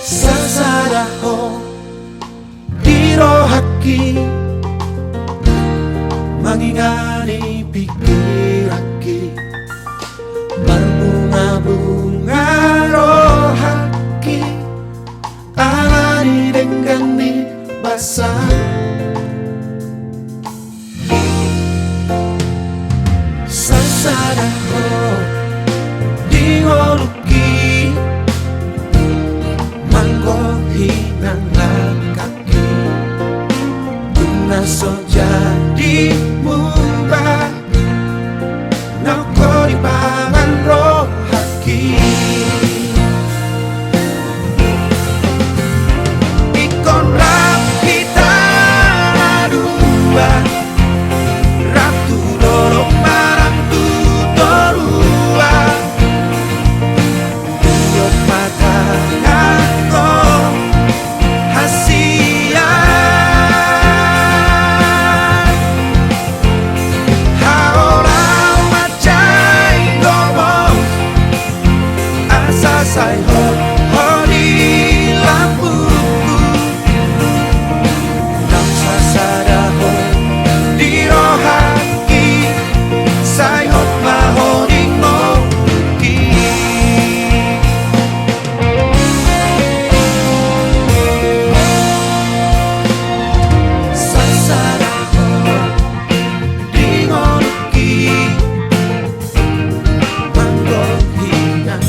Sasadaho dirohaki mangingani pikiraki berbunga-bunga rohaki alani denggani basah sasadaho dioluki hinang kaki Tunaso jadi mubah Nako di pangan rohaki Ikon rap kita dua Ratu dorong marang tutorua Tuyot mata say hodi lampuku nang sasadaho dirohaki say hot mahoding moki sasadaho dingoluki manggo hinang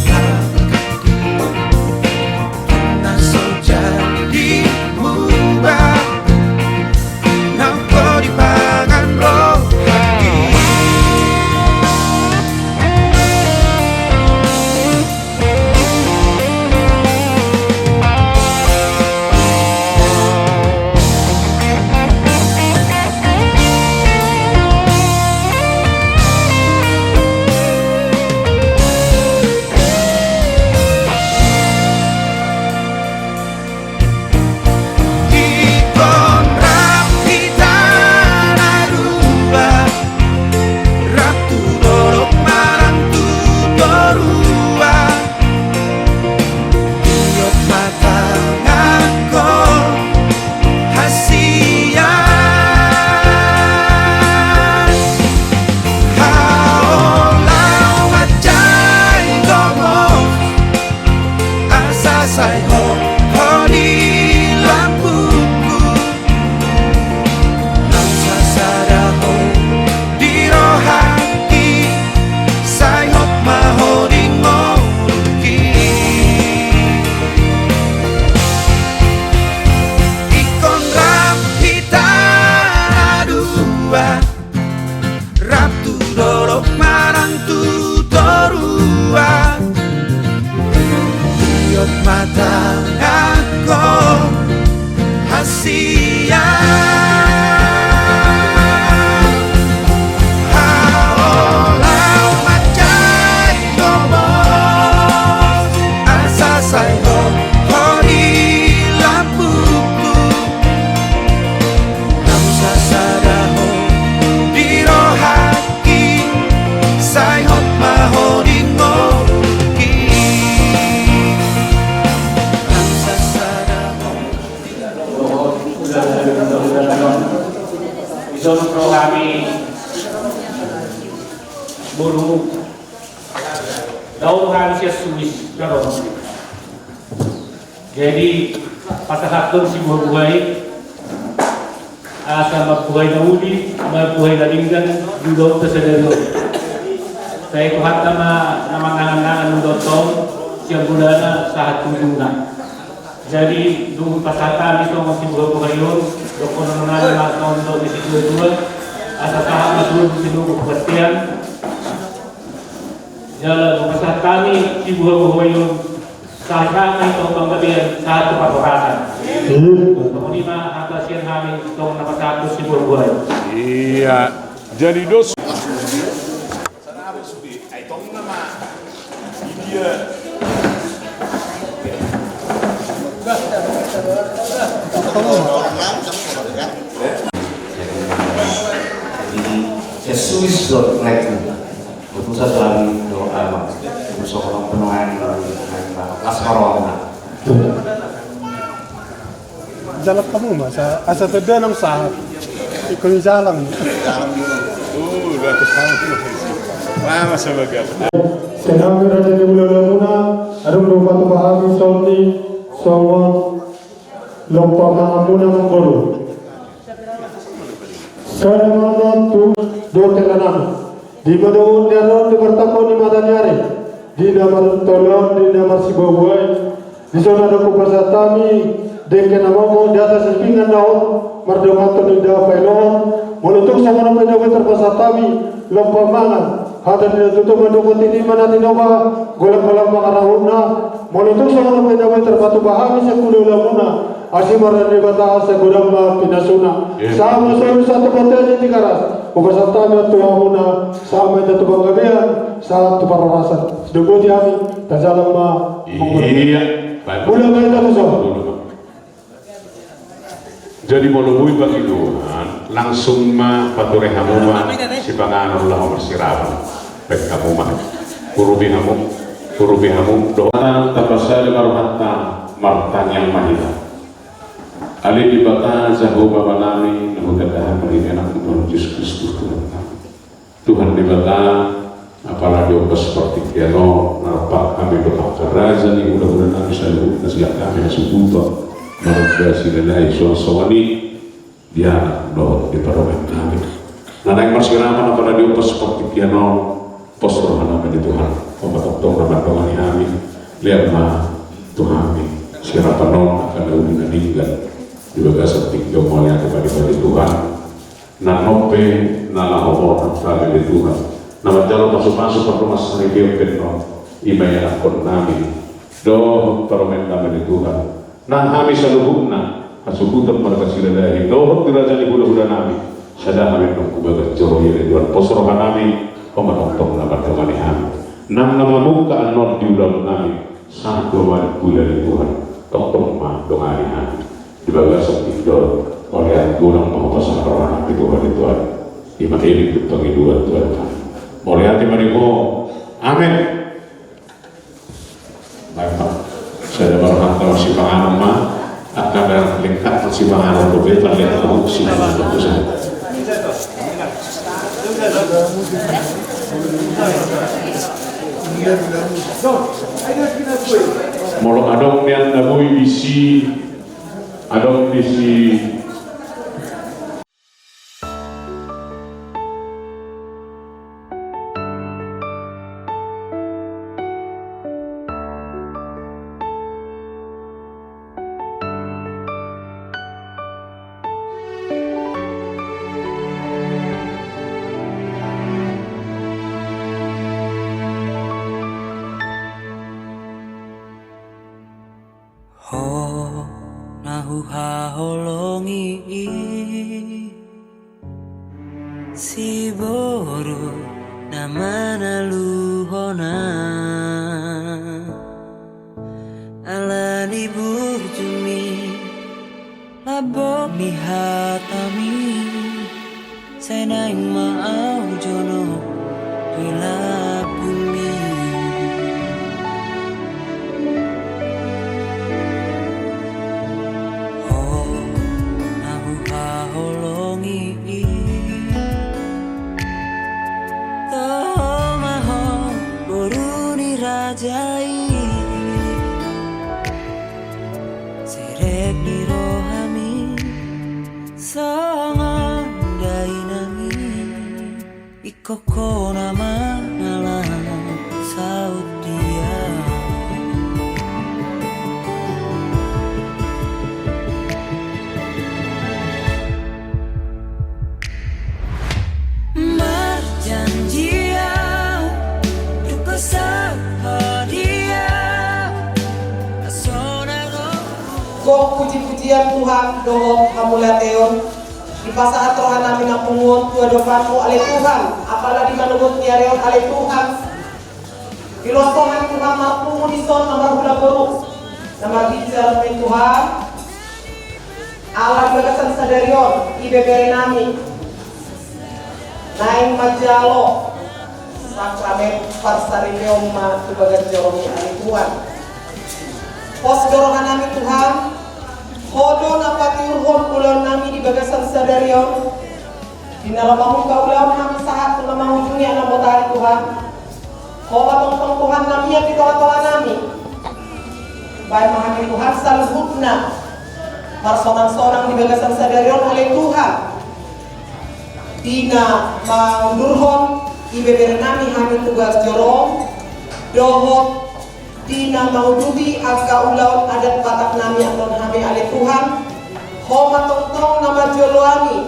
say hodi lampuku nang sasadaho dirohaki say hot mahoding moki ikon rap kita dua rap tu dorok marang tutorua mata aku hasia haolau macai ngomong asa saya hodi lampuku nang sasadaho dirohaki say hot mahoding moki Isong kami buru daun siya Swiss pero jadi pasahapon si buhay asa mabuhay na uli mabuhay na linggan dudot sa sedelo saya kuhat na mangangangan dudot siya bulana sa hatulungan jadi dung pasata mismo masih buhay yun dokumen na tahun di situ dua asa tahap masuk di situ kepastian jalan pasat kami si buhay yun sa kami itong panggabihan sa ato pagkakasan kemudian atas yang kami itong napasapos si buhay iya jadi dos dia Jesus Betul selalu doa musuh orang penuhan Laskarona. Jalan kamu mas, asa teda ng sahat. Ikaw yung jalan. Ratus tahun. Lama sebagai. Senang raja di bulan muna, adong lupa tu bahagi sonti, sawat, lupa mahamuna mengguru. Saya mana tu dua telanang. Di mana dia bertakon di mata nyari, di nama tolong, di nama si bawai, di sana ada kupasa tami, deken nama di atas sepingan daun, merdeka tu di dalam pelon, menutup sama nama yang terpasa tami, lompat mangan, hati dia tutup mendukung tini mana tinoba, golak-golak makarahuna, menutup sama nama yang terpatu bahagi sekulu lamuna. Asimar dan dibata segudang pinasuna. Sama satu potensi dikaras. Kupasa tami tuamuna sama itu banggabian satu parasan. Sedebut kami tajalam ma. Iya. Bulan kita kusok. Jadi molubui bagi Tuhan langsung ma pature hamuma si panganor lah bersirapan. Baik hamuma. Kurubi hamum doa tapasal maruhata martan yang mahila. Ali di bata Zahoba Balami Nahudadahan Mariana Tuhan Yesus Kristus Tuhan di bata apalagi opas seperti piano narpak kami doa keraja nih mudah-mudahan kami selalu nasihat kami nasubuto maragasi lalai soal-soalani dia doa di paromen kami nana yang masyarakat apalagi opas seperti piano pos rohana di Tuhan pembatok nama doa kami lihat mah Tuhan siapa non akan diundang meninggal juga seperti jomonya kepada Tuhan nanope nalahomor kepada Tuhan nama jalan masuk-masuk pertama seribu penuh ibadah akun nami doh permen kami Tuhan nah kami saluhuna asubutan mereka sila dari doh diraja di bulan nami sadar kami nunggu bagai jauh ya Tuhan posroh kami pematong lapan kami nang nama muka non diulang nami satu bulan Tuhan tong mah dongari kami di bagian seperti oleh gunung mau pasang orang itu Tuhan di mana ini dipanggil dua Tuhan melihat di mana amin baiklah saya berharap masih panganan mah akan lengkap masih panganan berbeda lihat tahu sih bagus molo adong nian damui isi adong isi haholongi si boru namana luhona alani bujumi labok ni hatami sainaing maau jono bila bumi Jai Sirek ni rohami Songo dainami Ikoko nama nalang saut dia Marjanjian Dukosa Kok puji-pujian Tuhan dohong hamulateon di pasaat rohan namin ang pungun tua dopanmu alay Tuhan apalagi manungut niareon alay Tuhan Pilosohan Tuhan mampu munison nomor hula buruk nomor bicara Tuhan Allah bagasan sadarion ibebere nami naing majalo sakramen parsarileoma tubagat joromi ali Tuhan. Pos dorongan nami Tuhan, hodo napati urhon kulon nami di bagasan sadarion di nalamamun kaulam nami sahat nalamamun dunia namotari Tuhan. Hoba tong Tuhan nami yang ditolak-tolak nami baik mahami Tuhan saluhutna marsonan-sonang di bagasan sadarion oleh Tuhan dina maundurhon ibebere nami hami tugas jorong dohot dina maudubi agka ulaun adat batak nami anon hami ale Tuhan homa tong-tong nama joloani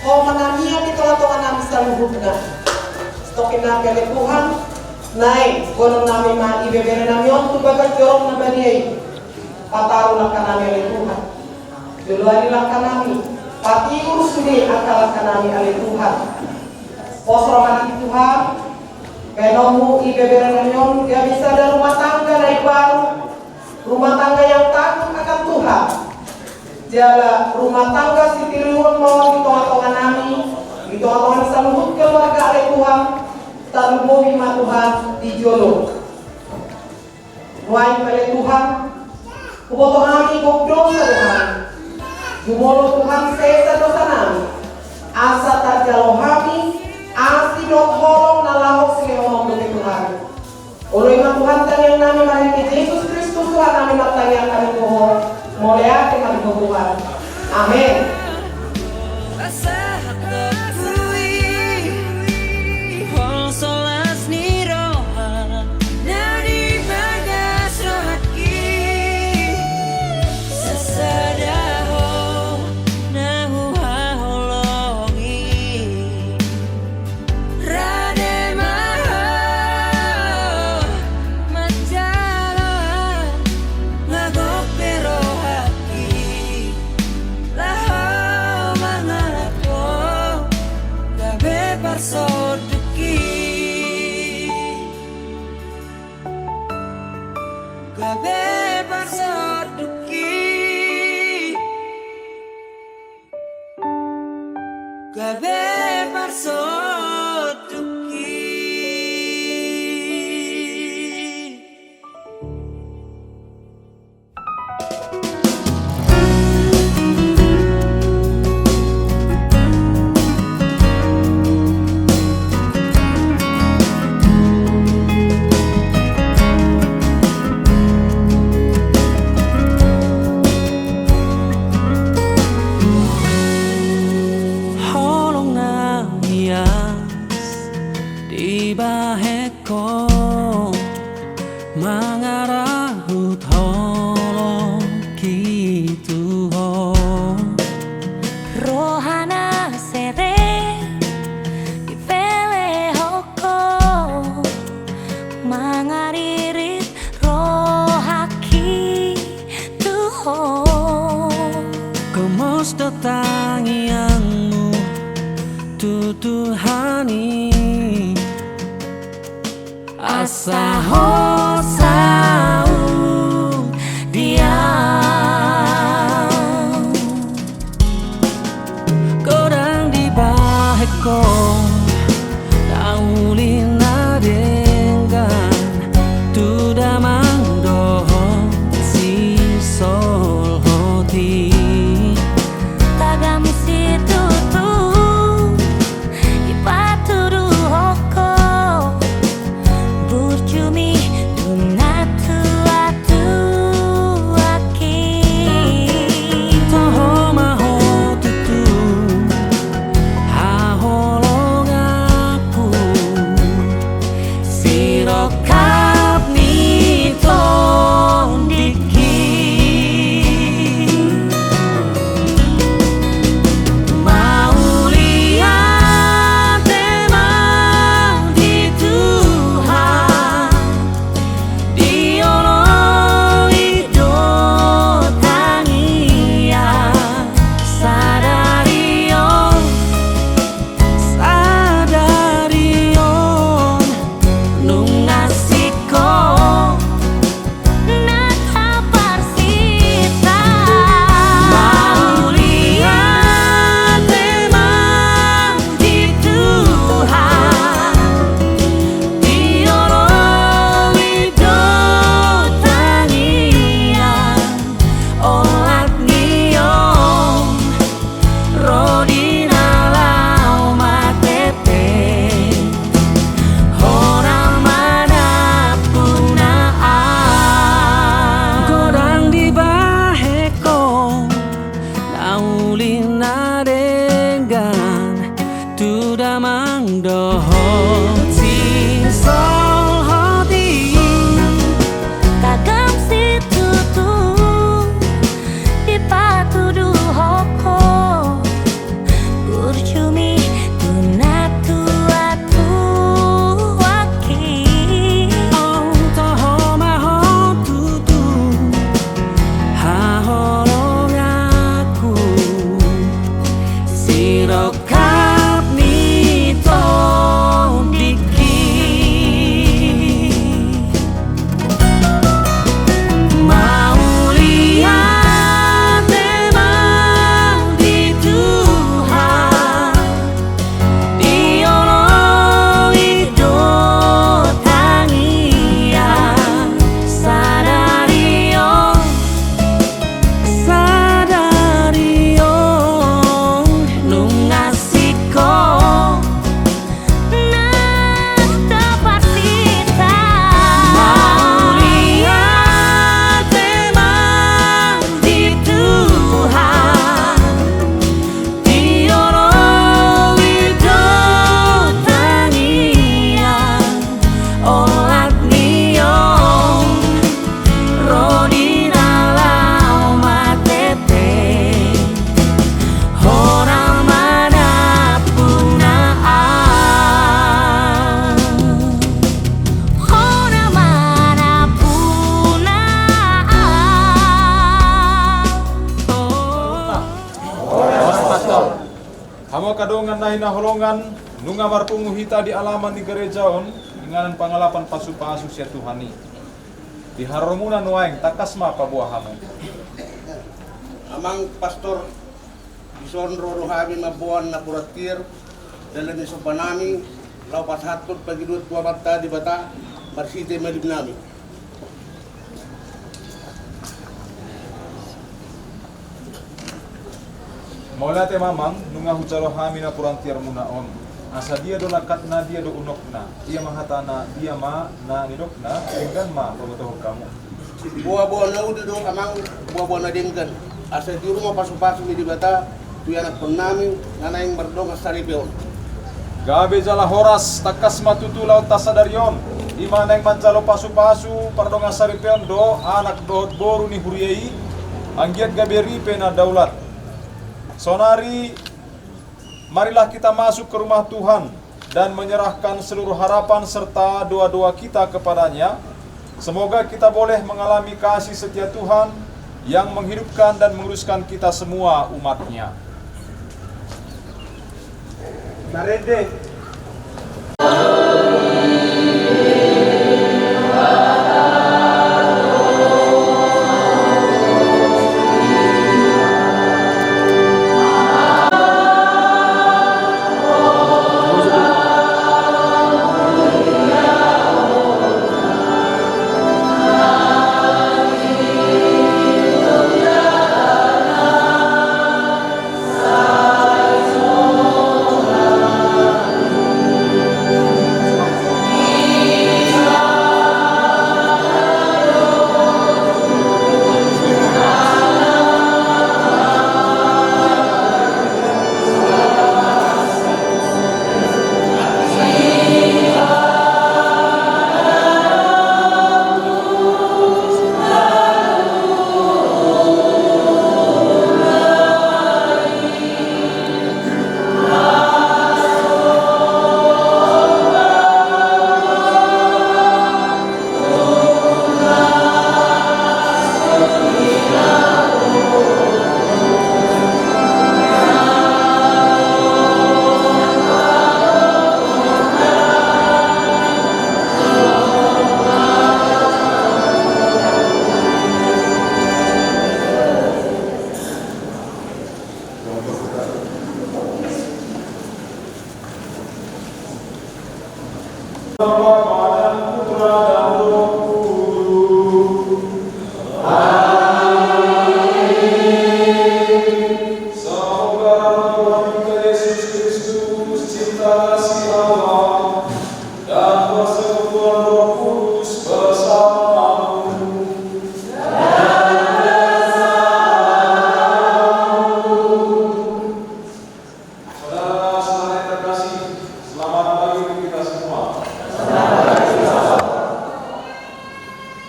homa namia ditolak-tolak nami saluhutna stokin nami ale Tuhan naik gonong nami ma ibebere nami on tugas jorong nabaniai pataru langkah nami ale Tuhan joloani langkah nami pati urusuni akal langkah nami ale Tuhan posrohani Tuhan penomu ibebere nami on dia bisa ada rumah tangga naik baru rumah tangga yang takut akan Tuhan jala rumah tangga si tiliun mau ditolak-tolak nami ditolak-tolak saluhut keluarga ale Tuhan talubo hima Tuhan di jolo Wahai ale Tuhan kuboto kami gobdong sa Tuhan jumolo Tuhan sesa dosa nami asa tajalo kami asidot holong nalahok silihonong doke Tuhan uloy ma Tuhan tanyang nami mahini Yesus Kristus Tuhan nami matanyang kami Tuhan moleate kami Tuhan amin. Holongan Siro kami to diki mau lihat emang di Tuhan di ono hidup tangia sadario nungasiko na dapat kita mau lihat emang di Tuhan di ono hidup tangia olat niong rodi dalam matete orang mana punaan orang mana punaan Hamo kadongan nahi naholongan nunga marpungu hita di alaman di gereja on inganan pangalapan pasu-pasu sia Tuhani. Di haromuna nuaing takasma pabuah hamo. Amang pastor Isonro Rohabi mabuan na kuratir dalam isopanami lau pashatur pagi dua tua mata di bata marsite medib nami. Maula te mamang nunga hucalo hami na purantiar munaon. Asa dia do lakatna dia do unokna. Ia mahatana dia ma na nidokna enggan ma pemetoh kamu. Buah-buah na udah dong amang buah-buah na dengkan. Asa di rumah pasu-pasu di bata tu anak penami nganaing berdong asari peon. Gabe jala horas takas matutu laut tasadarion. Imana yang mancalo pasu-pasu pardonga saripeon do anak dohot boru ni huriei. Anggiat gabe ripe na daulat. Sonari, marilah kita masuk ke rumah Tuhan dan menyerahkan seluruh harapan serta doa-doa kita kepadanya. Semoga kita boleh mengalami kasih setia Tuhan yang menghidupkan dan menguruskan kita semua umatnya. Narede.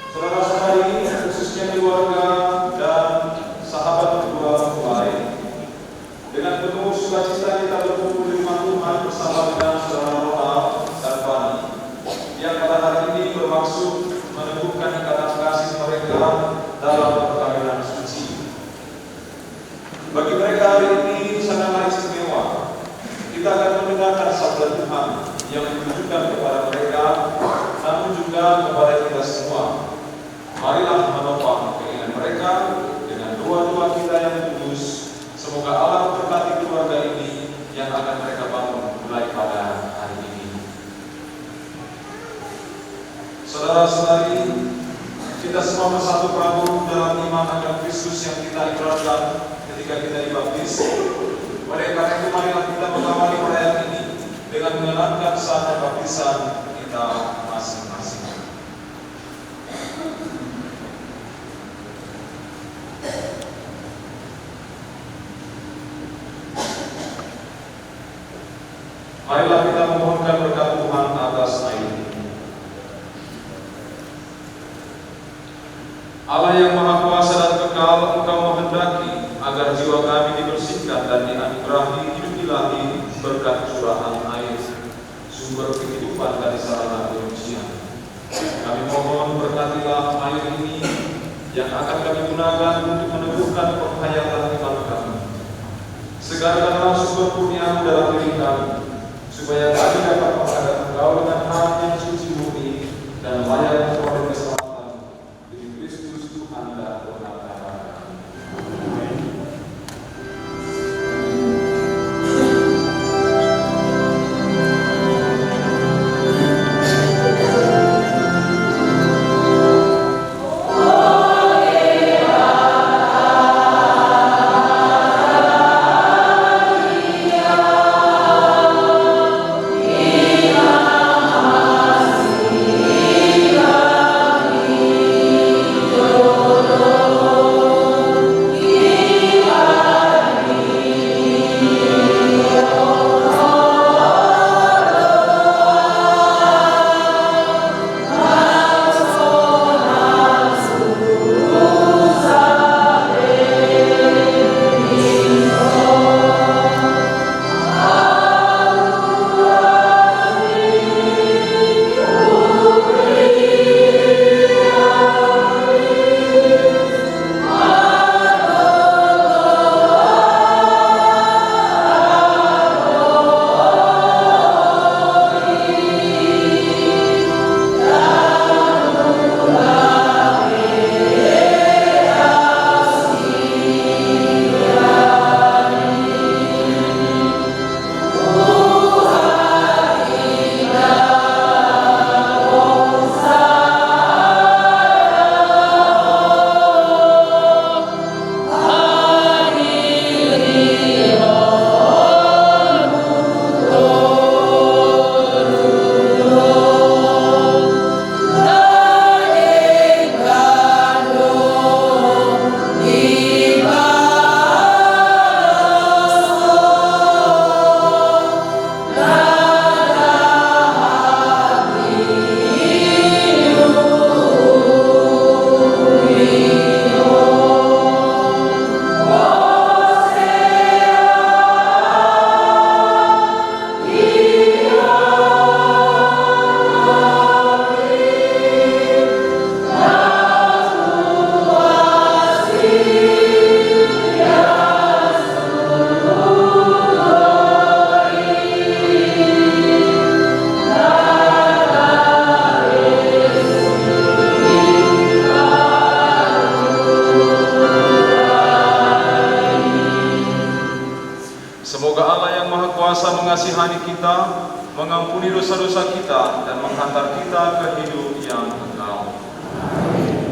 Saudara-saudari, khususnya keluarga dan sahabat kedua mempelai, yang ditujukan kepada mereka, namun juga kepada kita semua. Marilah menopang keinginan mereka dengan doa-doa kita yang tulus. Semoga Allah memberkati keluarga ini yang akan mereka bangun mulai pada hari ini. Saudara-saudari, kita semua bersatu perahu dalam iman akan Kristus yang kita ikrarkan ketika kita dibaptis. Oleh karena itu, marilah kita mengawali perayaan ini dengan mengenangkan saat baptisan kita masing-masing. Marilah kita memohonkan berkat Tuhan atas air ini. Allah yang Maha Kuasa dan Kekal, Engkau menghendaki agar jiwa kami dibersihkan dan dianugerahi hidup ilahi berkat curahan air, sumber kehidupan dari sarana kesucian. Kami mohon berkatilah air ini yang akan kami gunakan untuk meneguhkan penghayatan iman kami. Segarkanlah sumber kurnia dalam diri kami, supaya kami dapat menghadap Engkau dengan hati yang suci murni dan layak memperoleh keselamatan demi Kristus Tuhan dan Pengacara kami. Amin. mengasihani kita, mengampuni dosa-dosa kita, dan menghantar kita ke hidup yang kekal. Amin.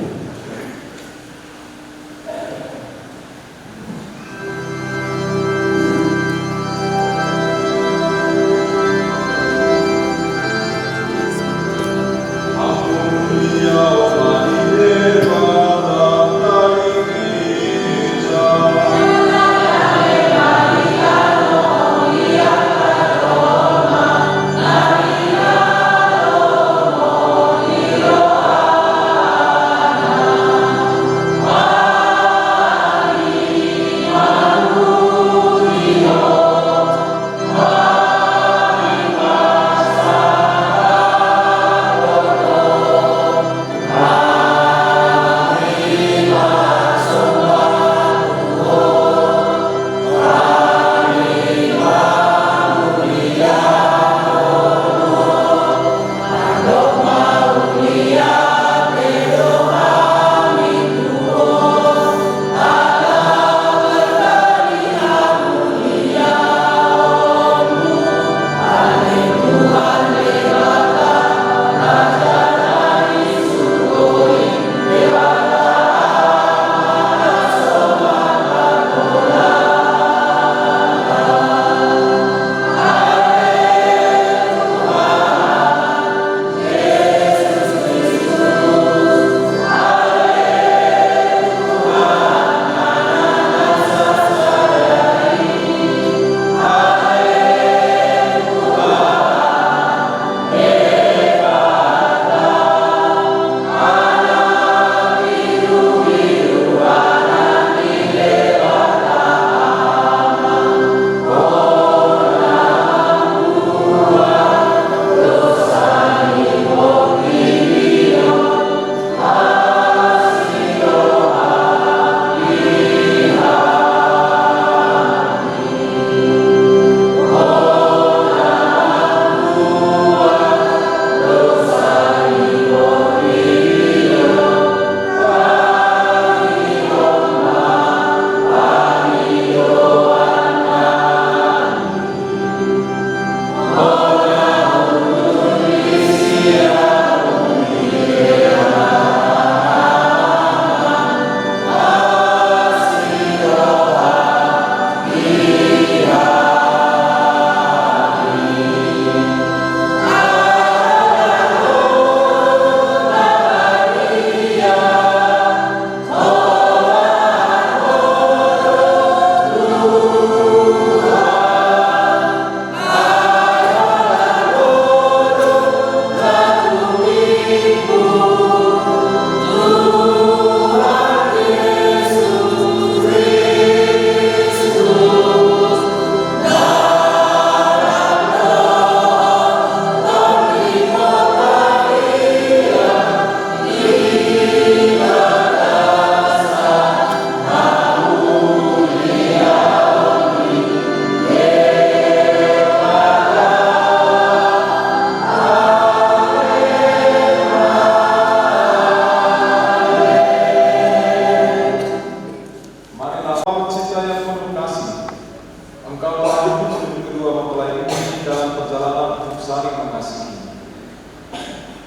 Engkau telah menuntun kedua mempelai ini dalam perjalanan untuk saling mengasihi.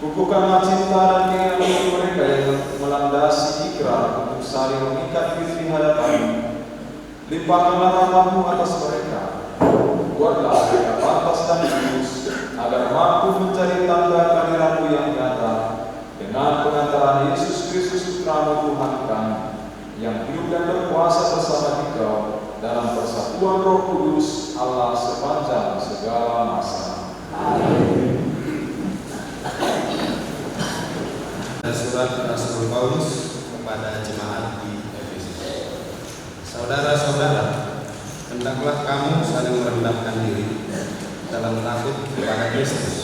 Kukuhkanlah cinta dan keinginan mereka yang melandasi ikrar untuk saling mengikat diri di hadapan-Mu. Limpahkanlah rahmat-Mu atas mereka. Buatlah mereka pantas dan kudus, agar mampu mencari tanda kehadiran-Mu yang nyata dengan pengantaran Yesus Kristus Putra-Mu Tuhan kami, yang hidup dan berkuasa bersama Dikau dalam persatuan Roh Kudus Allah sepanjang segala masa. Amin. Surat Rasul Paulus kepada jemaat di Efesus. Saudara-saudara, hendaklah kamu saling merendahkan diri dalam takut kepada Kristus.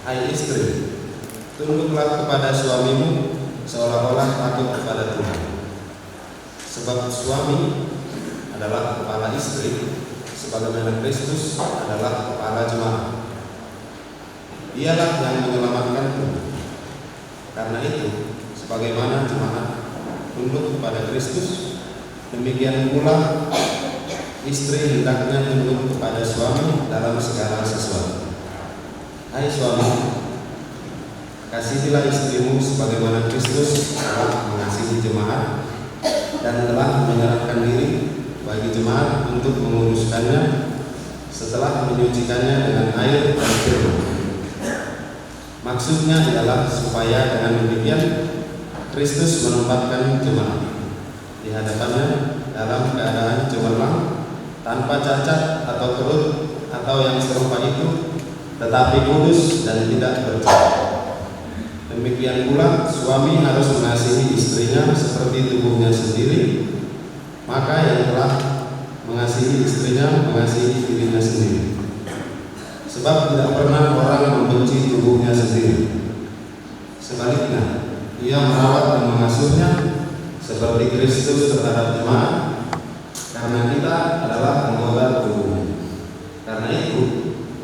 Hai istri, tunduklah kepada suamimu seolah-olah takut kepada Tuhan. Sebab suami adalah kepala istri, sebagaimana Kristus adalah kepala jemaat. Dialah yang menyelamatkan tubuh. Karena itu, sebagaimana jemaat tunduk kepada Kristus, demikian pula istri hendaknya tunduk kepada suami dalam segala sesuatu. Hai suami, kasihilah istrimu sebagaimana Kristus telah mengasihi jemaat dan telah menyerahkan diri bagi jemaat untuk menguruskannya setelah menyucikannya dengan air dan firman. Maksudnya adalah supaya dengan demikian Kristus menempatkan jemaat di hadapannya dalam keadaan cemerlang, tanpa cacat atau kerut atau yang serupa itu, tetapi kudus dan tidak bercacat. Demikian pula suami harus mengasihi istrinya seperti tubuhnya sendiri. Maka yang telah mengasihi istrinya mengasihi dirinya sendiri. Sebab tidak pernah orang membenci tubuhnya sendiri. Sebaliknya, ia merawat dan mengasuhnya seperti Kristus terhadap jemaat, karena kita adalah anggota tubuhnya. Karena itu,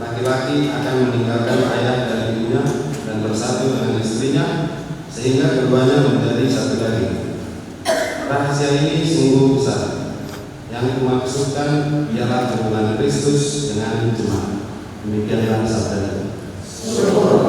laki-laki akan meninggalkan ayah dan ibunya dan bersatu dengan istrinya, sehingga keduanya menjadi satu daging. Rahasia ini sungguh besar. Yang dimaksudkan ialah hubungan Kristus dengan jemaat. Demikianlah sabda. Amin.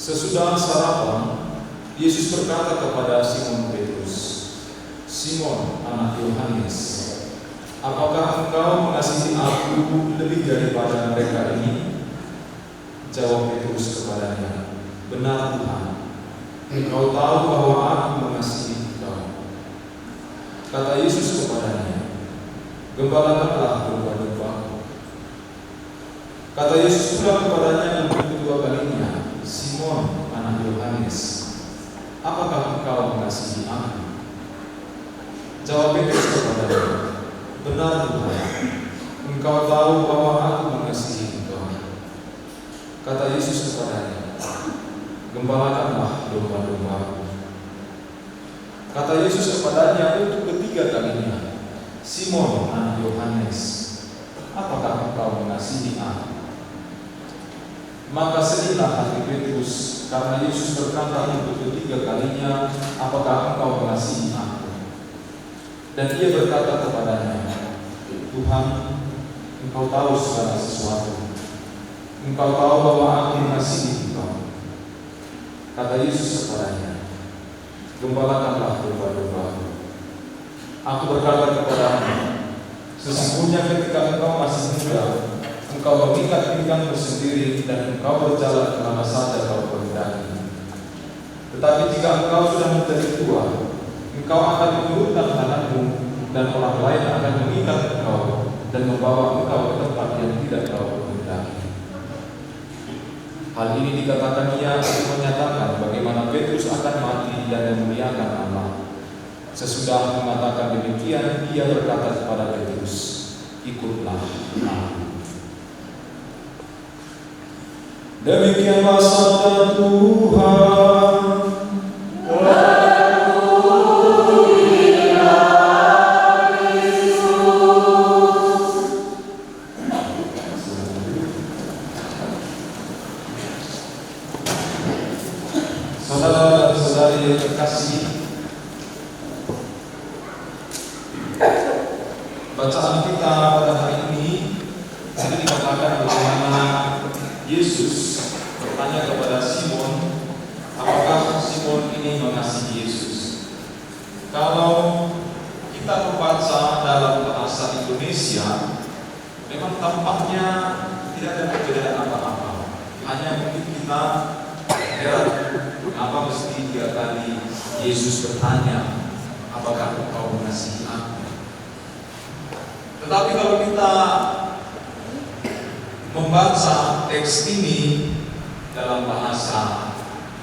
Sesudah sarapan, Yesus berkata kepada Simon Petrus, "Simon, anak Yohanes, apakah engkau mengasihi Aku lebih daripada mereka ini?" Jawab Petrus kepadanya, "Benar Tuhan, Engkau tahu bahwa Aku mengasihi Engkau." Kata Yesus kepadanya, "Gembalakanlah domba-domba-Ku." Kata Yesus pula kepadanya yang kedua kalinya, "Simon, anak Yohanes, apakah engkau mengasihi Aku?" Jawab Petrus kepadanya, "Benar Tuhan, Engkau tahu bahwa Aku mengasihi Engkau." Kata Yesus kepadanya, "Gembalakanlah domba-domba-Ku." Kata Yesus kepadanya untuk ketiga kalinya, "Simon, anak Yohanes, apakah engkau mengasihi Aku?" Maka sedihlah hati Petrus karena Yesus berkata untuk ketiga kalinya, "Apakah engkau mengasihi Aku?" Dan ia berkata kepadanya, "Tuhan, Engkau tahu segala sesuatu. Engkau tahu bahwa Aku mengasihi Engkau." Kata Yesus kepadanya, "Gembalakanlah domba-domba-Ku. Aku berkata kepadamu, sesungguhnya ketika engkau masih muda, engkau mengikat pinggangmu sendiri dan engkau berjalan kemana saja kau kehendaki. Tetapi jika engkau sudah menjadi tua, engkau akan mengulurkan tanganmu dan orang lain akan mengikat engkau dan membawa engkau ke tempat yang tidak kau kehendaki." Hal ini dikatakan ia untuk menyatakan bagaimana Petrus akan mati dan memuliakan Allah. Sesudah mengatakan demikian, ia berkata kepada Petrus, "Ikutlah Aku." Demikianlah sabda Tuhan. Saudara dan saudari yang terkasih, bacaan kita pada hari ini tadi dikatakan bagaimana Yesus bertanya kepada Simon, apakah Simon ini mengasihi Yesus. Kalau kita membaca dalam bahasa Indonesia, memang tampaknya tidak ada perbedaan apa-apa. Hanya mungkin kita heran, mengapa mesti 3 kali Yesus bertanya, apakah engkau mengasihi Aku. Tetapi kalau kita membaca teks ini dalam bahasa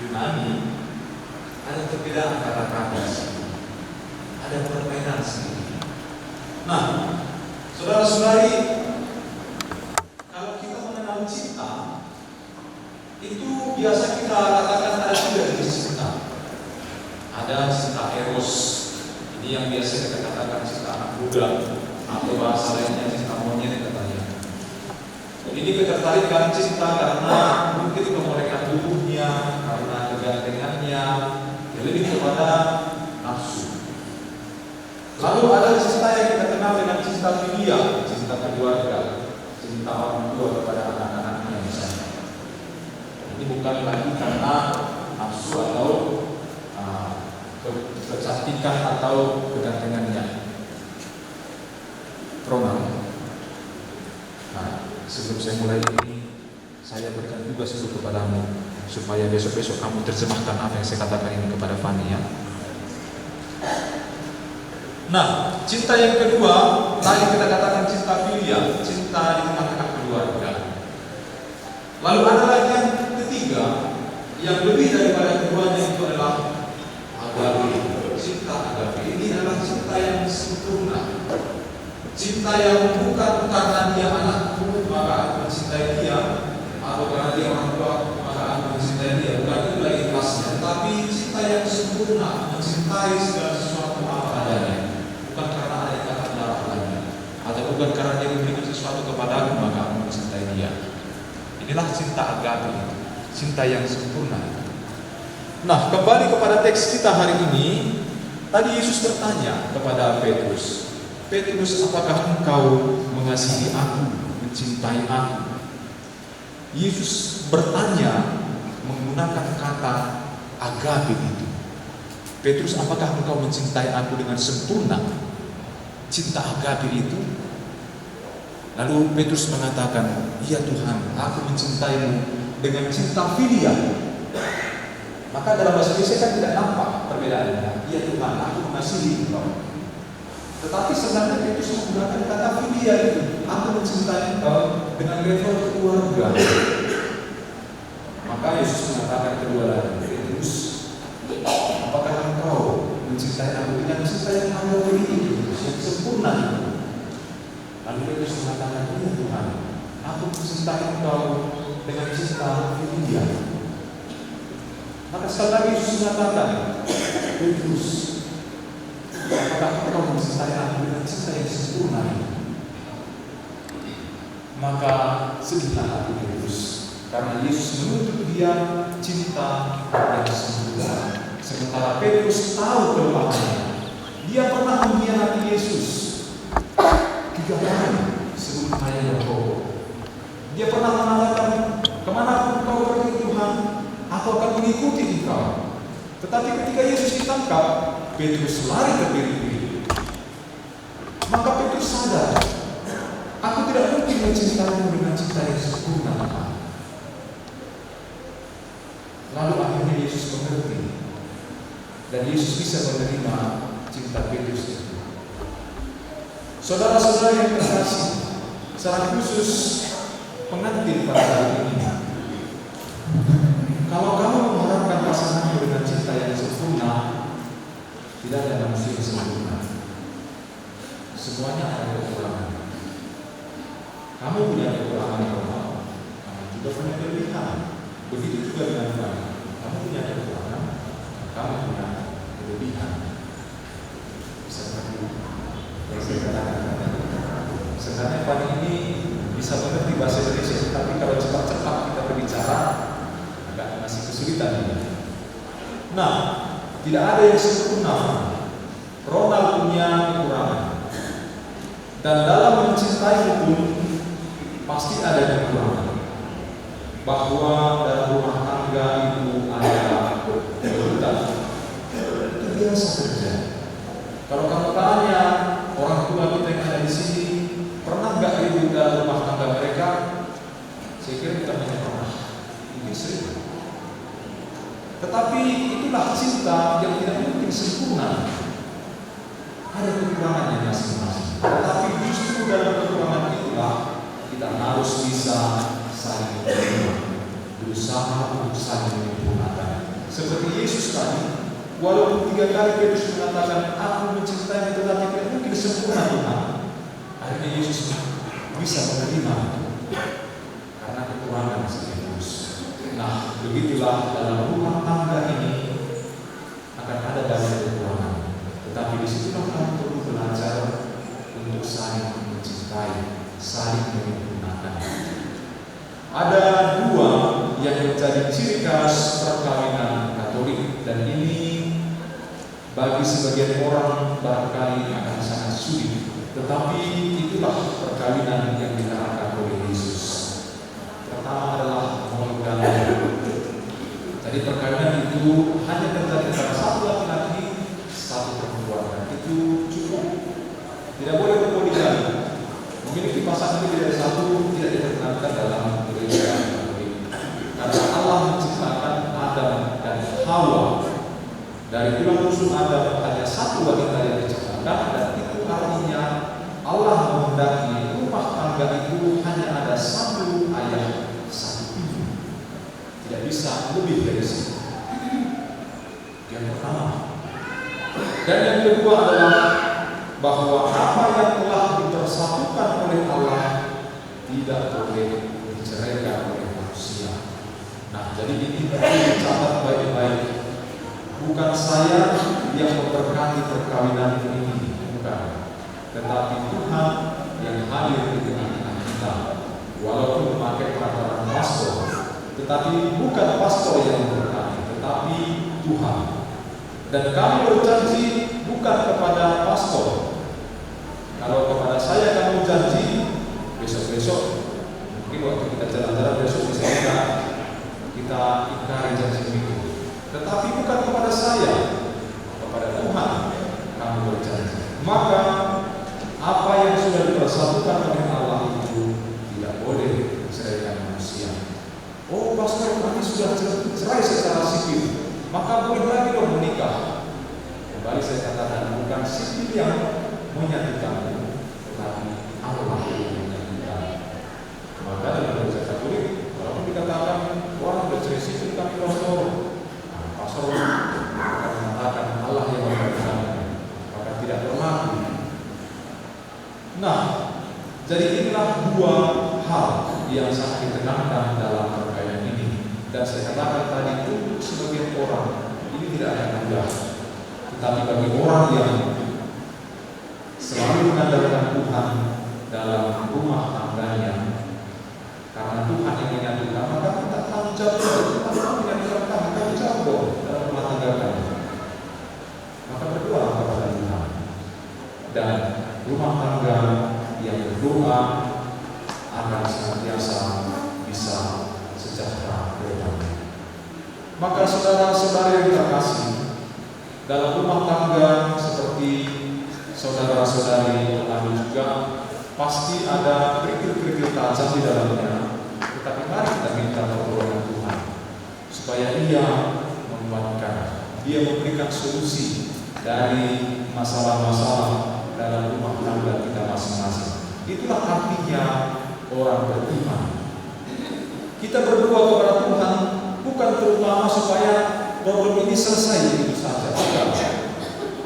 Yunani, ada perbedaan kata-kata, ada permainan sedikit. Nah, saudara-saudari, kalau kita mengenal cinta, itu biasa kita katakan ada 3 jenis cinta. Ada cinta eros, ini yang biasa kita katakan cinta anak muda, atau bahasa lainnya cinta monyet katanya. Ini ketertarikan cinta karena mungkin kemolekan tubuhnya, karena kegantengannya, lebih kepada nafsu. Lalu ada cinta yang kita kenal dengan cinta filial, cinta keluarga, cinta orang tua kepada anak-anaknya misalnya. Ini bukan lagi karena nafsu atau kecantikan atau kegantengannya. Ronald. Nah, sebelum saya mulai ini, saya berikan tugas dulu kepadamu supaya besok-besok kamu terjemahkan apa yang saya katakan ini kepada Fani ya. Nah, cinta yang kedua, tadi kita katakan cinta filial, cinta di tengah-tengah keluarga. Lalu ada lagi yang ketiga, yang lebih daripada keduanya itu adalah agape. Cinta agape ini adalah cinta yang sempurna. Cinta yang bukan karena dia anakku maka aku mencintai dia, atau karena dia orang tua maka aku mencintai dia. Bukan itu lagi kelasnya, tapi cinta yang sempurna, mencintai segala sesuatu apa adanya. Bukan karena ada ikatan darah lagi, atau bukan karena dia memberikan sesuatu kepada aku maka aku mencintai dia. Inilah cinta agape, cinta yang sempurna. Nah, kembali kepada teks kita hari ini. Tadi Yesus bertanya kepada Petrus, "Petrus, apakah engkau mengasihi aku, mencintai aku?" Yesus bertanya menggunakan kata agape itu. Petrus, apakah engkau mencintai aku dengan sempurna? Cinta agape itu. Lalu Petrus mengatakan, iya Tuhan, aku mencintaimu dengan cinta filial. Maka dalam bahasa Indonesia kan tidak nampak perbedaannya. Iya Tuhan, aku mengasihi engkau. Tetapi sebenarnya Petrus menggunakan kata filial itu. Aku mencintai engkau dengan level keluarga. Maka Yesus mengatakan kedua lagi, Petrus, apakah engkau mencintai aku dengan cinta yang agape itu, yang sempurna itu? Lalu Petrus mengatakan, iya Tuhan, aku mencintai engkau dengan cinta filial. Maka sekali lagi Yesus mengatakan, Petrus, apakah engkau mencintai aku dengan cinta yang sempurna? Maka sedihlah hati Petrus, karena Yesus menuntut dia cinta yang sempurna. Sementara Petrus tahu kelemahannya. Dia pernah mengkhianati Yesus 3 kali sebelum ayah Yakobo. Dia pernah mengatakan, kemana engkau pergi Tuhan, aku akan mengikuti engkau. Tetapi ketika Yesus ditangkap, Petrus lari terdiri-diri. Maka Petrus sadar, aku tidak mungkin mencintaimu dengan cinta yang sempurna. Lalu akhirnya Yesus mengerti, dan Yesus bisa menerima cinta Petrus itu. Saudara-saudara yang terkasih, secara khusus pengantin pada hari ini, kalau kamu mengharapkan pasanganmu dengan cinta yang sempurna, tidak ada manusia yang sempurna. Semuanya ada kekurangan. Kamu punya kekurangan normal, kamu juga punya kelebihan. Begitu juga dengan kamu. Kamu punya kekurangan, kamu punya kelebihan. Seperti yang saya katakan tadi. Sebenarnya Pak ini bisa mengerti bahasa Indonesia, tapi kalau cepat-cepat kita berbicara, agak masih kesulitan ini. Nah, tidak ada yang sempurna. Ronald punya kekurangan. Dan dalam mencintai pun pasti ada kekurangan. Bahwa dalam rumah tangga itu ada kerutan. Itu biasa terjadi. Kalau kamu tanya orang tua kita yang ada di sini, pernah nggak ribut dalam rumah tangga mereka? Saya kira kita hanya pernah. Mungkin sering. Tetapi itulah cinta yang tidak mungkin sempurna. Ada kekurangannya masing-masing. Tetapi justru dalam kekurangan itulah kita harus bisa saling menerima, berusaha untuk saling menyempurnakan. Seperti Yesus tadi, walaupun 3 kali Petrus mengatakan, aku mencintai tetapi tidak mungkin sempurna Tuhan. Akhirnya Yesus bisa menerima karena kekurangan Petrus. Nah, begitulah dalam rumah tangga ini akan ada banyak kekurangan. Tetapi disitulah kamu perlu belajar untuk saling mencintai, saling menyempurnakan. Ada 2 yang menjadi ciri khas perkawinan Katolik, dan ini bagi sebagian orang barangkali akan sangat sulit. Tetapi itulah perkawinan yang diterangkan oleh Yesus. Pertama adalah monogami. Jadi perkawinan itu hanya terjadi antara satu laki-laki, satu perempuan. Itu cukup. Tidak boleh berpoligami. Memiliki pasangan lebih dari satu tidak diperkenankan dalam gereja Katolik. Karena Allah menciptakan Adam dan Hawa. Dari tulang rusuk Adam hanya satu wanita yang diciptakan, dan itu artinya Allah menghendaki rumah tangga itu hanya ada satu ayah, satu ibu. Tidak bisa lebih dari situ. Yang pertama. Dan yang kedua adalah bahwa apa yang telah dipersatukan oleh Allah tidak boleh diceraikan oleh manusia. Nah, jadi ini perlu dicatat baik-baik. Bukan saya yang memberkati perkawinan ini, bukan. Tetapi Tuhan yang hadir di tengah-tengah kita. Walaupun memakai peraturan pastor, tetapi bukan pastor yang memberkati, tetapi Tuhan. Dan kami berjanji bukan kepada pastor. Kalau kepada saya kamu janji, besok-besok, mungkin waktu kita jalan-jalan besok bisa kita, kita ingkari janji itu. Tetapi bukan kepada saya, kepada Tuhan kamu berjanji. Maka apa yang sudah dipersatukan oleh Allah itu tidak boleh diceraikan manusia. Oh pastor, kami sudah cerai secara sipil, maka boleh lagi dong menikah. Kembali saya katakan, bukan sipil yang menyatukan, tetapi Allah yang menyatukan. Maka dalam gereja Katolik, walaupun dikatakan orang bercerai sipil kami pastor, pastor akan mengatakan Allah yang menyatukan, maka tidak berlaku. Nah, jadi inilah dua hal yang sangat ditekankan dalam rangkaian ini. Dan saya katakan tadi, untuk sebagian orang ini tidak akan mudah. Tetapi bagi orang yang selalu mengandalkan Tuhan dalam rumah tangganya, karena Tuhan yang menyatukan, maka kita tanggung jawab. Tuhan menyatukan kami, tanggung jawab dalam rumah tangga kami. Maka berdoa kepada Tuhan. Dan rumah tangga yang berdoa akan senantiasa bisa sejahtera berdamai. Maka saudara-saudara yang terkasih, dalam rumah tangga seperti saudara-saudari kami juga pasti ada kerikil-kerikil tajam di dalamnya. Tetapi mari kita minta pertolongan Tuhan supaya Dia menguatkan, Dia memberikan solusi dari masalah-masalah dalam rumah tangga kita masing-masing. Itulah artinya orang beriman. Kita berdoa kepada Tuhan bukan terutama supaya problem ini selesai begitu saja. Bukan.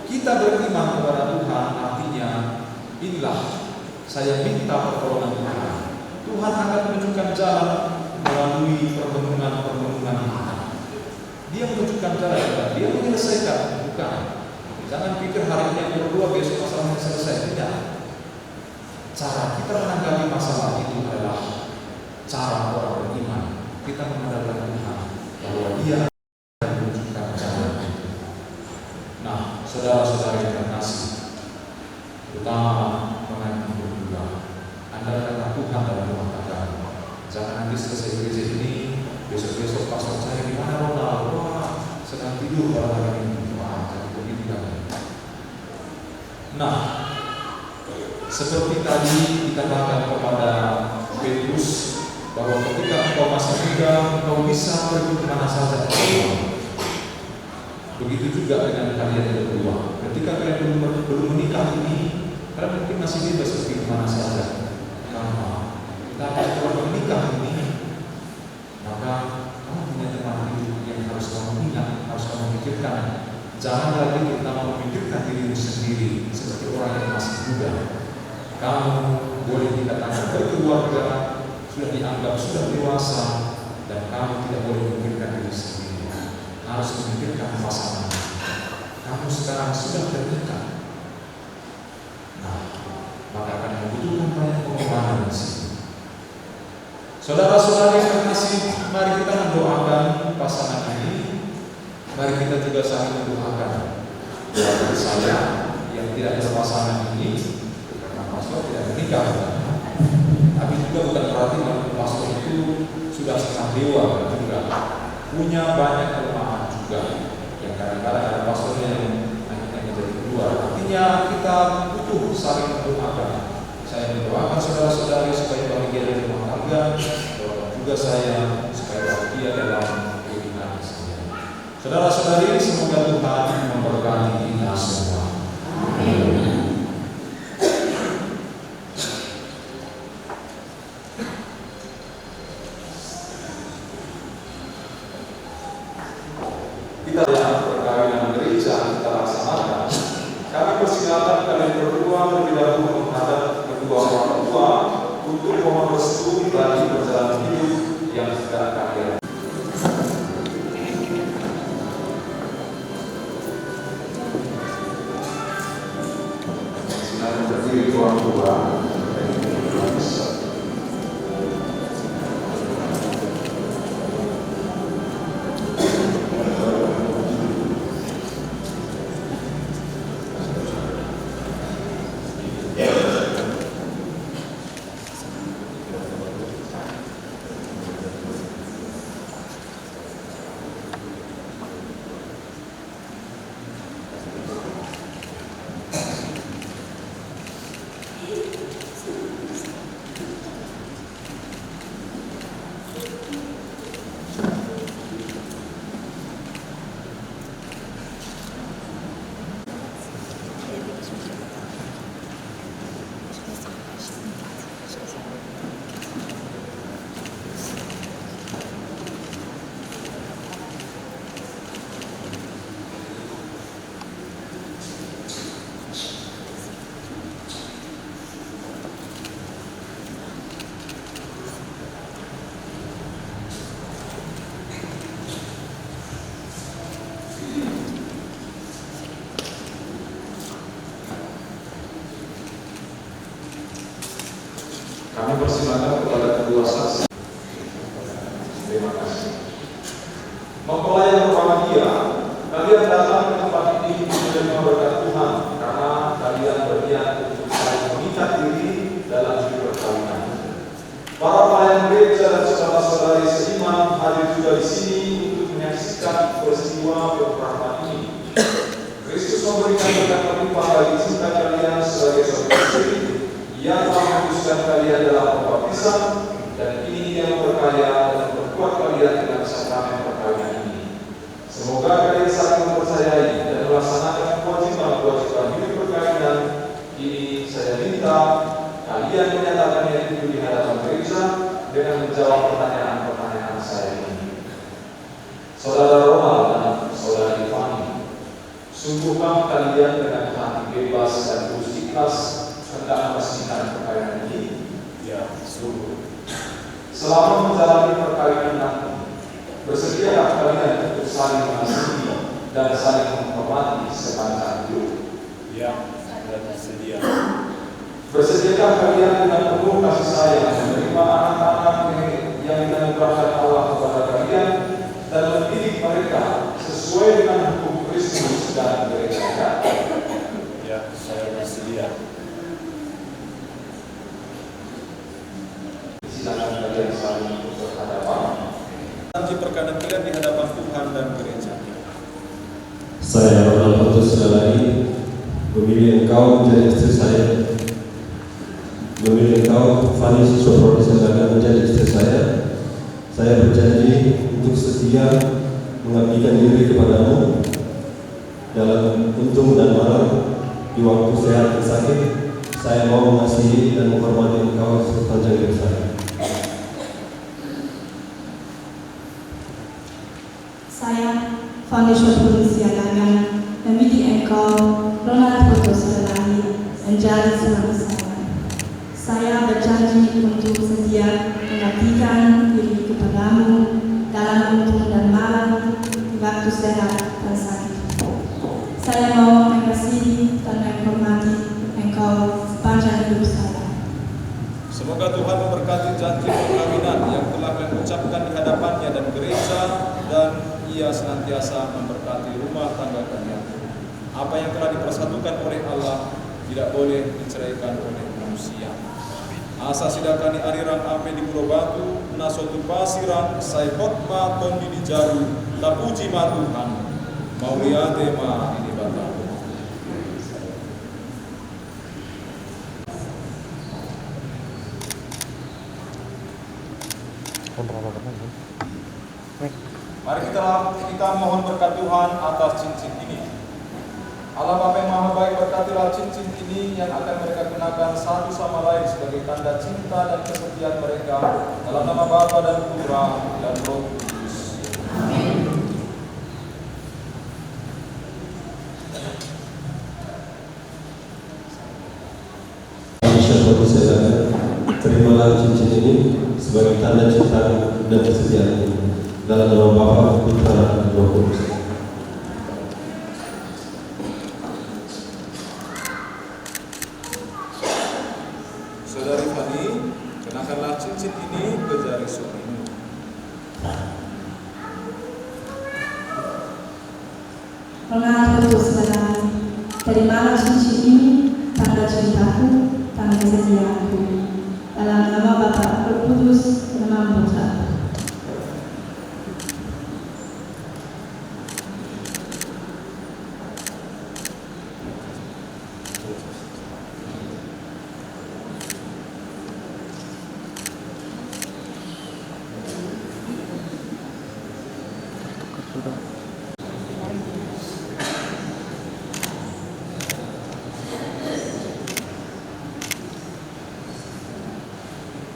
Kita beriman kepada Tuhan artinya inilah saya minta pertolongan Tuhan. Tuhan akan menunjukkan jalan melalui pertemuan-pertemuan kita. Dia menunjukkan jalan, Dia menyelesaikan, bukan. Jangan pikir hari ini yang berdoa besok masalahnya selesai. Tidak. Cara kita menanggapi masalah itu adalah cara orang beriman. Kita mengandalkan Tuhan bahwa Dia akan menunjukkan jalan itu. Nah, saudara-saudara yang terkasih, terutama pengantin berdua, andalkanlah Tuhan dalam rumah tangga. Jangan nanti selesai gereja ini, besok-besok pastor saya di mana Ronald? Wah, sedang tidur pada hari ini. Nah, seperti tadi dikatakan kepada Petrus bahwa ketika engkau masih muda, engkau bisa pergi kemana saja. Begitu juga dengan kalian yang berdua. Ketika kalian belum menikah ini, kalian mungkin masih bebas pergi kemana saja. Tapi kalau menikah ini, maka kamu punya teman hidup yang harus kamu ingat, harus kamu pikirkan. Jangan lagi kita memikirkan dirimu sendiri seperti orang yang masih muda. Kamu boleh dikatakan berkeluarga, sudah dianggap sudah dewasa, dan kamu tidak boleh memikirkan diri sendiri. Harus memikirkan pasangan. Kamu sekarang sudah terdekat. Nah, maka akan membutuhkan banyak pengorbanan di sini. Saudara-saudari yang terkasih, mari kita mendoakan pasangan ini. Mari kita juga saling mendoakan keluarga saya yang tidak berpasangan ini, karena pastor tidak menikah. Tapi juga bukan berarti bahwa pastor itu sudah setengah dewa, juga punya banyak kelemahan juga. Yang kadang-kadang ada pastor yang akhirnya menjadi keluar. Artinya kita butuh saling mendoakan. Saya mendoakan saudara-saudari supaya bahagia dari rumah tangga, doakan juga saya supaya bahagia dalam kehidupan saya. Saudara-saudari, semoga Tuhan memberkati kita semua. Amin. Kita lihat perkawinan gereja kita laksanakan. Kami persilakan kalian berdua terlebih dahulu menghadap kedua orang tua untuk mohon restu bagi perjalanan hidup yang sedang kalian. Berdiri orang tua. berbahagia kalian datang ke tempat ini menerima berkat Tuhan, karena kalian berniat untuk saling mengikat diri dalam hidup perkawinan. Para pelayan gereja dan saudara-saudari seiman hadir juga di sini untuk menyaksikan peristiwa pemberkatan ini. Kristus memberikan berkat melimpah bagi cinta kalian sebagai saudara istri. Ia telah memutuskan kalian dalam pembaptisan, dan ini yang berkaya dan memperkuat kalian dengan sakramen perkawinan ini. Semoga kalian saling mempercayai dan melaksanakan kewajiban-kewajiban hidup perkawinan. Ini saya minta kalian menyatakannya itu di hadapan gereja dengan menjawab pertanyaan-pertanyaan saya ini. Saudara Ronald dan saudara Ivani, sungguhkah kalian dengan hati bebas dan tulus ikhlas hendak meresmikan perkawinan ini? Ya, sungguh. Selama menjalani perkawinan nanti, bersediakah kalian untuk saling mengasihi dan saling menghormati sepanjang hidup? Ya, bersedia. Bersediakah kalian dengan penuh kasih sayang menerima anak-anak yang dianugerahkan Allah kepada kalian dan mendidik mereka sesuai dengan hukum Kristus dan gereja? Ya, saya bersedia. Silakan kalian saling berhadapan. Nanti perkawinan kalian di hadapan Tuhan dan gereja. Saya Ronald Patus sekali memilih engkau menjadi istri saya, memilih engkau Fani Siswapro menjadi istri saya. Saya berjanji untuk setia mengabdikan diri kepadamu dalam untung dan malam, di waktu sehat dan sakit. Saya mau mengasihi dan menghormati engkau sepanjang hidup saya. Saya Fani Siswapro memilih engkau Ronald Patus menjadi suami saya. Saya berjanji untuk setia mengabdikan diri kepadamu dalam untung dan malam, di waktu sehat dan sakit. Saya mau mengasihi dan menghormati engkau sepanjang hidup saya. Semoga Tuhan memberkati janji perkawinan yang telah kalian ucapkan di hadapannya dan gereja, dan Ia senantiasa memberkati rumah tangga kalian. Apa yang telah dipersatukan oleh Allah tidak boleh diceraikan oleh manusia. Asa sidakani ariran ape di Pulau Batu, nasotu pasiran, saibot ma tondi di jaru, tapuji ma Tuhan, mauliate ma ini bata. Mari kita mohon berkat Tuhan atas cincin ini. Allah Bapa yang Maha Baik, berkatilah cincin ini yang akan mereka kenakan satu sama lain sebagai tanda cinta dan kesetiaan mereka, dalam nama Bapa dan Putra dan Roh Kudus. Amin. Terimalah cincin ini sebagai tanda cinta dan kesetiaan ini, dalam nama Bapa, Putra dan Roh Kudus. Saudari Fani, kenakanlah cincin ini ke jari suamimu. Ronald Patus terimalah cincin ini, tanda cintaku, tanda kesetiaanku, dalam nama Bapa, Roh Kudus, dan nama Putra.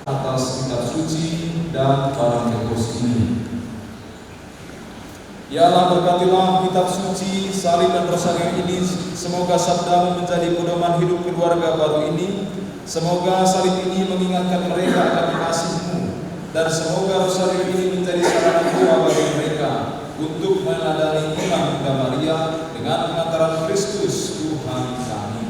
Atas kitab suci dan barang kekos ini. Ya Allah, berkatilah kitab suci, salib dan rosarium ini. Semoga sabdamu menjadi pedoman hidup keluarga baru ini. Semoga salib ini mengingatkan mereka akan kasih-Mu, dan semoga rosarium ini menjadi sarana doa bagi mereka untuk meneladani iman Bunda Maria dengan pengantaran Kristus Tuhan kami.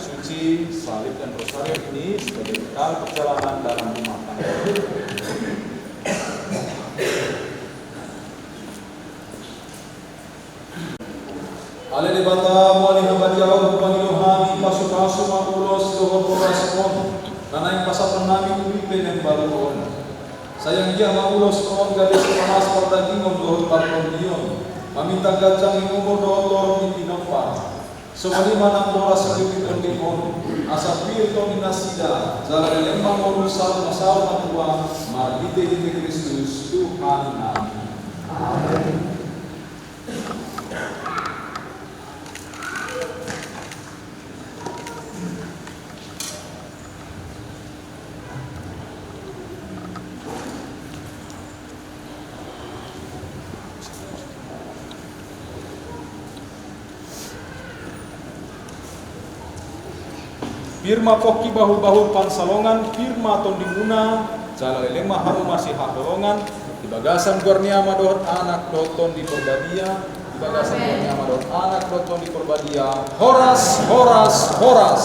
suci, salib dan rosario ini sebagai bekal perjalanan dalam rumah tangga. Ale di bata muali habadiaw Panginoon kami pasu-pasu makulos dohon oraspon nanay pasapan namin ulitin ng baluon. Sayang dia maulos on gadis panas perdagingon dohon tarton diyon. Maminta gajang umur dohon torong itinopang. Sumalima ng oras sa kipitong dimon. Asa pirto ni nasida jalan lemang orusal masal matua marbite di Kristus Tuhan namin. Amen. Firma poki bahul-bahul pansalongan, firma tondimuna, jala lelema hamu masih hakolongan, di bagasan gornia madot anak doton di perbadia, di bagasan gornia madot anak doton di perbadia, horas, horas, horas.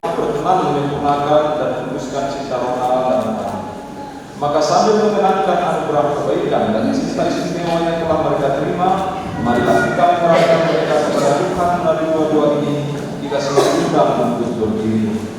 Berkenan menyempurnakan dan meneruskan cinta rohani dalam kami. Maka sambil mengenangkan anugerah kebaikan dan cinta istimewa yang telah mereka terima, marilah kita menyerahkan mereka kepada Tuhan melalui doa-doa ini. Kita selalu undang untuk berdiri.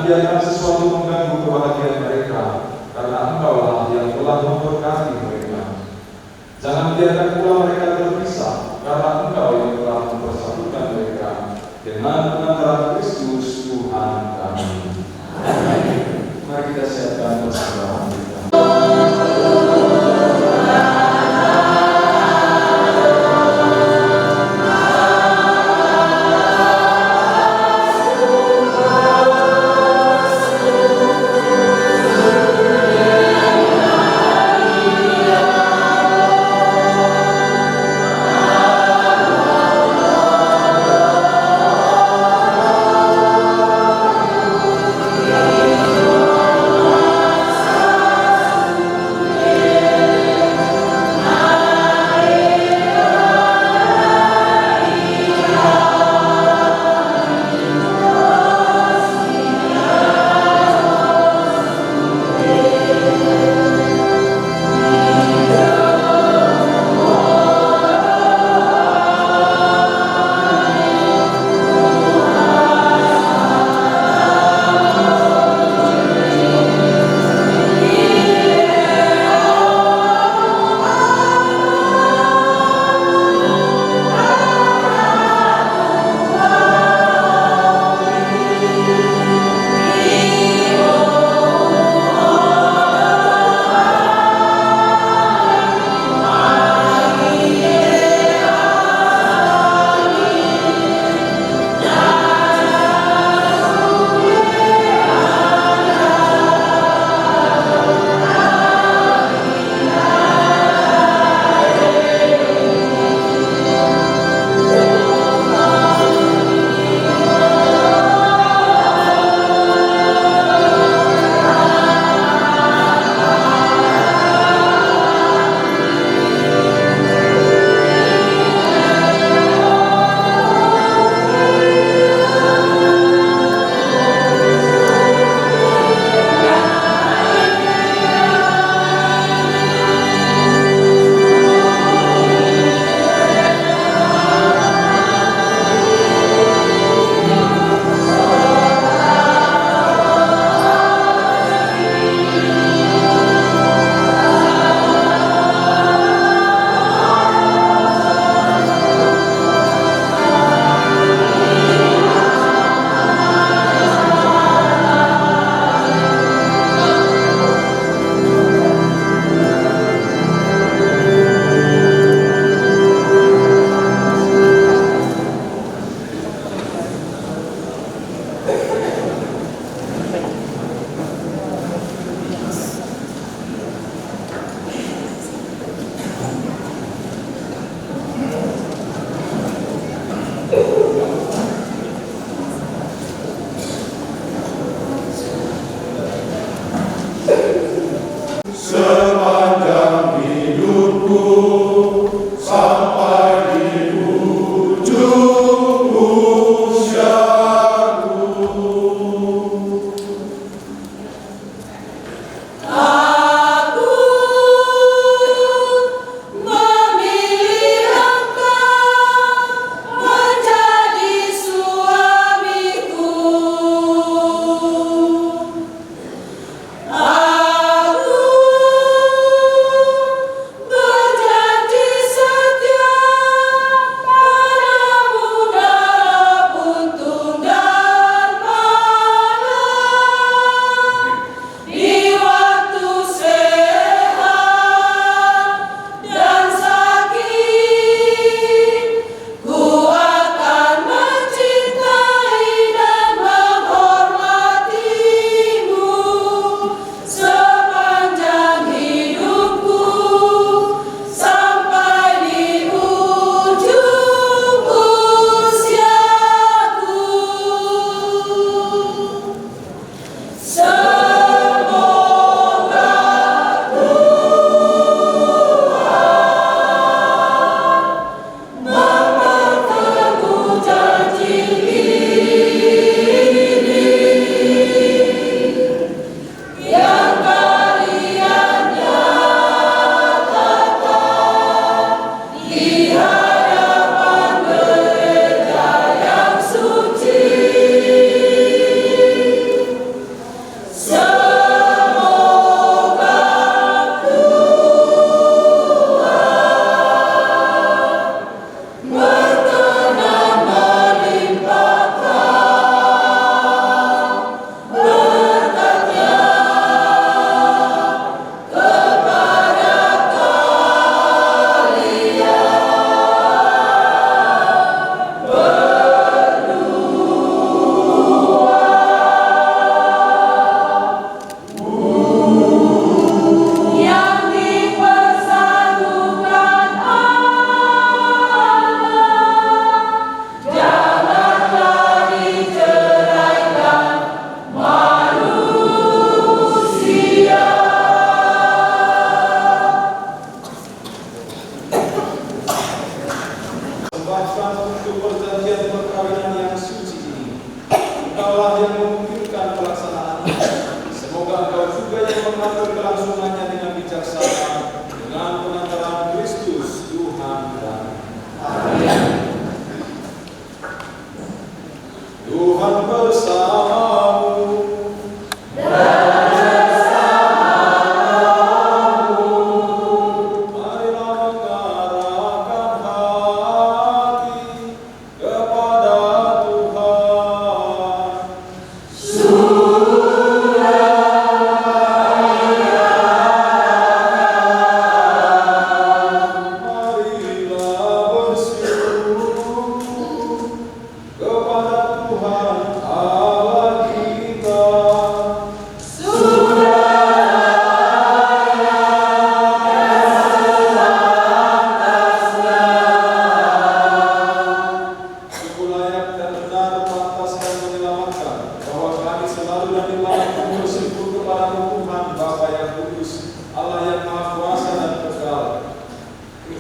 biarkan sesuatu mengganggu kebahagiaan mereka, karena Engkaulah yang telah memberkati mereka. Jangan biarkan pula mereka terpisah, karena Engkau yang telah mempersatukan mereka dengan pengantaran Kristus Tuhan kami. Mari kita siapkan persembahan kita. Amin.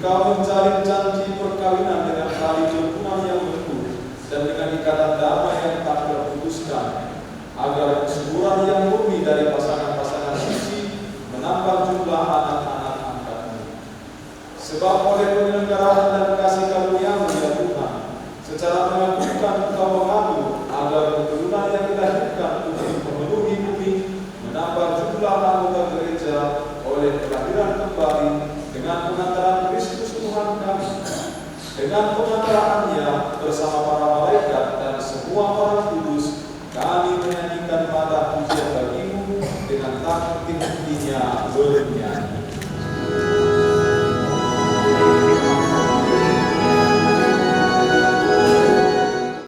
Engkau menjalin janji perkawinan dengan tali hubungan yang betul dan dengan ikatan damai yang tak terputuskan, agar kesuburan yang murni dari pasangan-pasangan suci menambah jumlah anak-anak angkatmu. Sebab oleh penyelenggaraan dan kasih karunia-Mu ya Tuhan, secara mengakukan Engkau mengatur agar keturunan yang dilahirkan untuk memenuhi bumi menambah jumlah anggota gereja oleh kelahiran kembali dengan pengantaran Kristus Tuhan kami, dengan pengantaraannya bersama